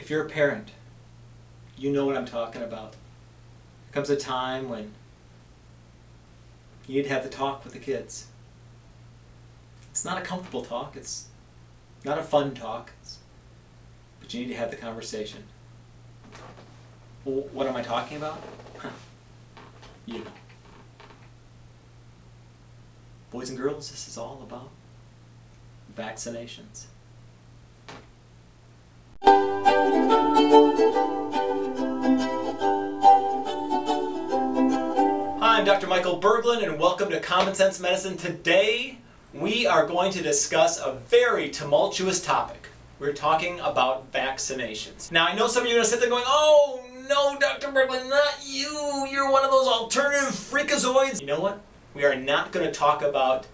If you're a parent, you know what I'm talking about. There comes a time when you need to have the talk with the kids. It's not a comfortable talk, it's not a fun talk, but you need to have the conversation. Well, what am I talking about? You know. Boys and girls, this is all about vaccinations. Hi, I'm Dr. Michael Berglund and welcome to Common Sense Medicine. Today we are going to discuss a very tumultuous topic. We're talking about vaccinations. Now I know some of you are going to sit there going, oh no, Dr. Berglund, not you. You're one of those alternative freakazoids. You know what? We are not going to talk about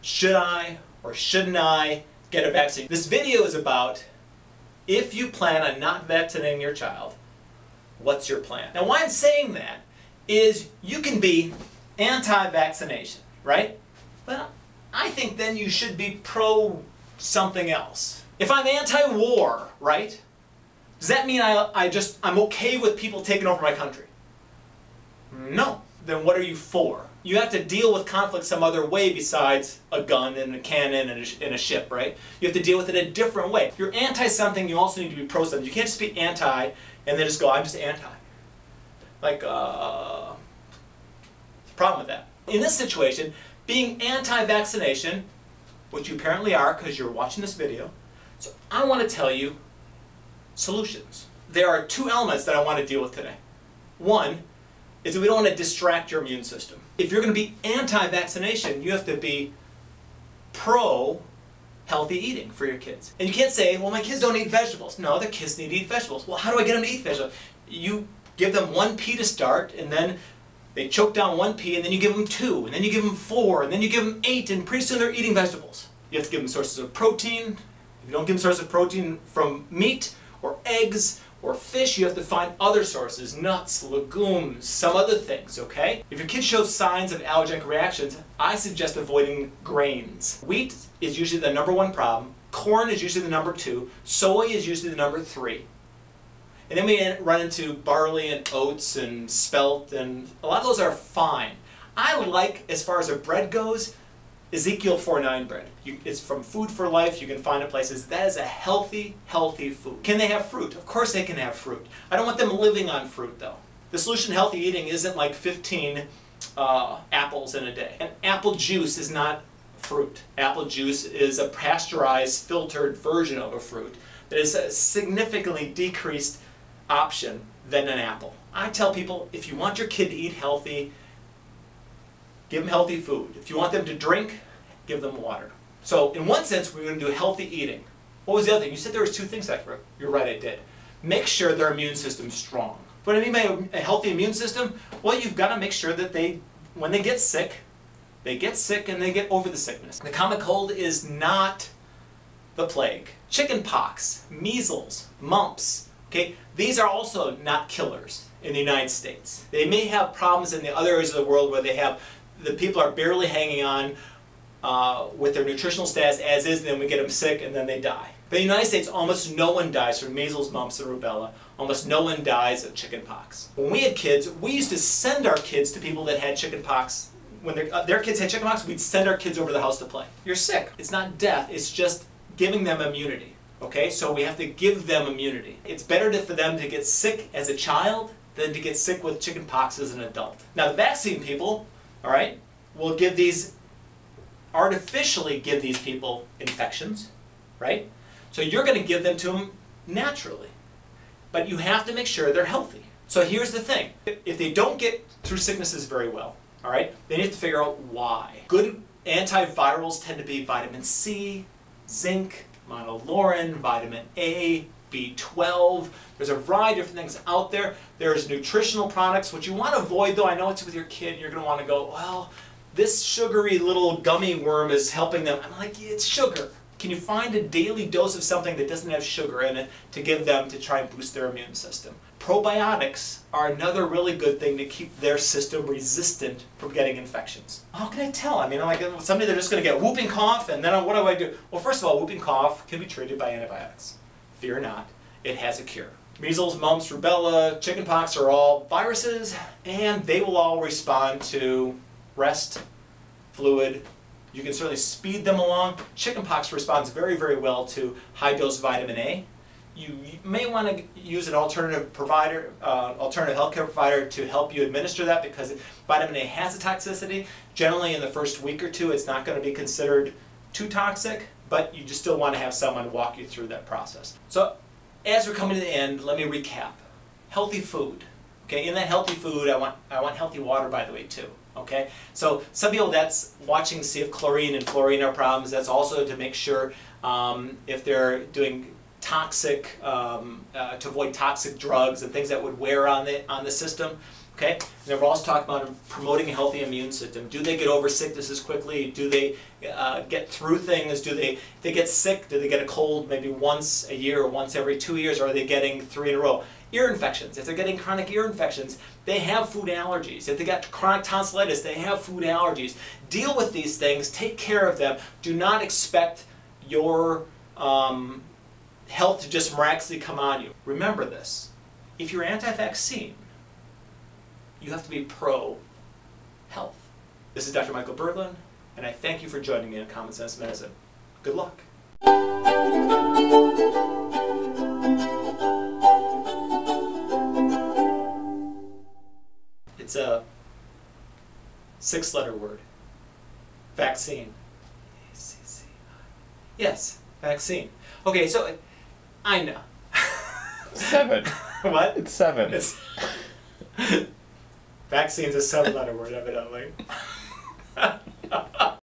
should I or shouldn't I get a vaccine. This video is about if you plan on not vaccinating your child, what's your plan? Now why I'm saying that is you can be anti-vaccination, right? Well, I think then you should be pro something else. If I'm anti-war, right? Does that mean I'm okay with people taking over my country? No. Then what are you for? You have to deal with conflict some other way besides a gun and a cannon and a ship, right? You have to deal with it a different way. If you're anti-something, you also need to be pro-something. You can't just be anti and then just go, I'm just anti. Like, there's a problem with that. In this situation, being anti-vaccination, which you apparently are because you're watching this video, so I want to tell you solutions. There are two elements that I want to deal with today. One is that we don't want to distract your immune system. If you're going to be anti-vaccination, you have to be pro-healthy eating for your kids. And you can't say, well, my kids don't eat vegetables. No, their kids need to eat vegetables. Well, how do I get them to eat vegetables? You give them 1 pea to start, and then they choke down 1 pea, and then you give them 2, and then you give them 4, and then you give them 8, and pretty soon they're eating vegetables. You have to give them sources of protein. If you don't give them sources of protein from meat or eggs or fish, you have to find other sources, nuts, legumes, some other things, okay? If your kid shows signs of allergenic reactions, I suggest avoiding grains. Wheat is usually the #1 problem. Corn is usually the #2. Soy is usually the #3. And then we run into barley and oats and spelt, and a lot of those are fine. I like, as far as a bread goes, Ezekiel 4:9 bread. It's from Food for Life. You can find it places. That is a healthy, healthy food. Can they have fruit? Of course they can have fruit. I don't want them living on fruit, though. The solution to healthy eating isn't like 15 apples in a day. And apple juice is not fruit. Apple juice is a pasteurized, filtered version of a fruit that is a significantly decreased option than an apple. I tell people, if you want your kid to eat healthy, give them healthy food. If you want them to drink, give them water. So in one sense, we're going to do healthy eating. What was the other thing? You said there was 2 things, Dr. You're right, I did. Make sure their immune system's strong. What do I mean by a healthy immune system? Well, you've got to make sure that when they get sick and they get over the sickness. The common cold is not the plague. Chicken pox, measles, mumps, okay? These are also not killers in the United States. They may have problems in the other areas of the world where the people are barely hanging on with their nutritional status as is, and then we get them sick and then they die. But in the United States, almost no one dies from measles, mumps, and rubella. Almost no one dies of chicken pox. When we had kids, we used to send our kids to people that had chicken pox. When their kids had chicken pox, we'd send our kids over to the house to play. You're sick. It's not death, it's just giving them immunity. Okay, so we have to give them immunity. It's better for them to get sick as a child than to get sick with chicken pox as an adult. Now the vaccine people, all right, will artificially give these people infections, right? So you're going to give them to them naturally. But you have to make sure they're healthy. So here's the thing. If they don't get through sicknesses very well, all right, then you have to figure out why. Good antivirals tend to be vitamin C, zinc, monolaurin, vitamin A, B12. There's a variety of different things out there. There's nutritional products. What you want to avoid, though, I know it's with your kid, you're going to want to go, well, this sugary little gummy worm is helping them. I'm like, it's sugar. Can you find a daily dose of something that doesn't have sugar in it to give them to try and boost their immune system? Probiotics are another really good thing to keep their system resistant from getting infections. How can I tell? I mean, I'm like, somebody they're just going to get whooping cough, and then what do I do? Well, first of all, whooping cough can be treated by antibiotics. Fear not. it has a cure. Measles, mumps, rubella, chickenpox are all viruses, and they will all respond to rest, fluid. You can certainly speed them along. Chickenpox responds very, very well to high-dose vitamin A. You may want to use an alternative provider, alternative healthcare provider to help you administer that, because vitamin A has a toxicity. Generally in the first week or two it's not going to be considered too toxic, but you just still want to have someone walk you through that process. So as we're coming to the end, let me recap. Healthy food. Okay, in that healthy food I want healthy water, by the way, too. Okay, so some people, that's watching to see if chlorine and fluorine are problems. That's also to make sure if they're doing toxic, to avoid toxic drugs and things that would wear on the system. Okay, and then we're also talking about promoting a healthy immune system. Do they get over sicknesses quickly? Do they get through things? Do they get sick? Do they get a cold maybe once a year or once every 2 years, or are they getting 3 in a row? Ear infections. If they're getting chronic ear infections, they have food allergies. If they got chronic tonsillitis, they have food allergies. Deal with these things. Take care of them. Do not expect your health to just miraculously come on you. Remember this. If you're anti-vaccine, you have to be pro-health. This is Dr. Michael Berglund, and I thank you for joining me on Common Sense Medicine. Good luck. It's a 6-letter word. Vaccine. Yes, vaccine. Okay, so I know. 7. What? It's 7. It's vaccine's a 7-letter word, evidently.